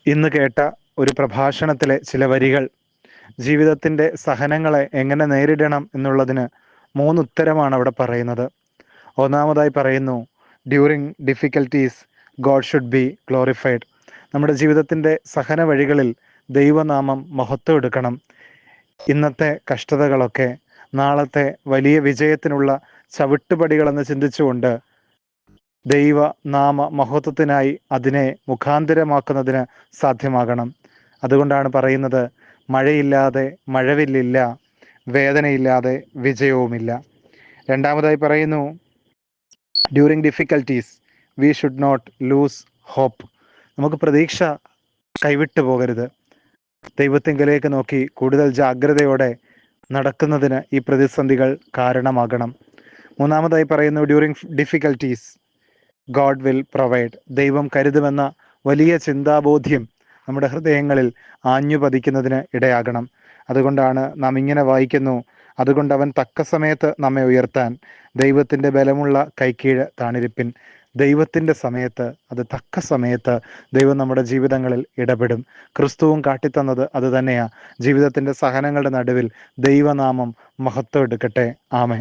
ഇന്ന് കേട്ട ഒരു പ്രഭാഷണത്തിലെ ചില വരികൾ ജീവിതത്തിൻ്റെ സഹനങ്ങളെ എങ്ങനെ നേരിടണം എന്നുള്ളതിന് 3 ഉത്തരമാണ് അവിടെ പറയുന്നത്. ഒന്നാമതായി പറയുന്നു, during difficulties God should be glorified. നമ്മുടെ ജീവിതത്തിൻ്റെ സഹന വഴികളിൽ ദൈവനാമം മഹത്വം എടുക്കണം. ഇന്നത്തെ കഷ്ടതകളൊക്കെ നാളത്തെ വലിയ വിജയത്തിനുള്ള ചവിട്ടുപടികളെന്ന് ചിന്തിച്ചുകൊണ്ട് ദൈവനാമ മഹത്വത്തിനായി അതിനെ മുഖാന്തരമാക്കുന്നതിന് സാധ്യമാകണം. അതുകൊണ്ടാണ് പറയുന്നത്, മഴയില്ലാതെ മഴവില്ലില്ല, വേദനയില്ലാതെ വിജയവുമില്ല. രണ്ടാമതായി പറയുന്നു, during difficulties we should not lose hope. നമുക്ക് പ്രതീക്ഷ കൈവിട്ടു പോകരുത്. ദൈവത്തിങ്കലേക്ക് നോക്കി കൂടുതൽ ജാഗ്രതയോടെ നടക്കുന്നതിന് ഈ പ്രതിസന്ധികൾ കാരണമാകണം. മൂന്നാമതായി പറയുന്നു, during difficulties God will provide. ദൈവം കരുതുമെന്ന വലിയ ചിന്താബോധ്യം നമ്മുടെ ഹൃദയങ്ങളിൽ ആഞ്ഞു പതിക്കുന്നതിന് ഇടയാകണം. അതുകൊണ്ടാണ് നാം ഇങ്ങനെ വായിക്കുന്നു, അതുകൊണ്ട് അവൻ തക്ക സമയത്ത് നമ്മെ ഉയർത്താൻ ദൈവത്തിൻ്റെ ബലമുള്ള കൈക്കീഴ് താണിരിപ്പിൻ. ദൈവത്തിൻ്റെ സമയത്ത്, അത് തക്ക സമയത്ത് ദൈവം നമ്മുടെ ജീവിതങ്ങളിൽ ഇടപെടും. ക്രിസ്തുവും കാട്ടിത്തന്നത് അത് തന്നെയാണ്. ജീവിതത്തിൻ്റെ സഹനങ്ങളുടെ നടുവിൽ ദൈവനാമം മഹത്വം എടുക്കട്ടെ. ആമേൻ.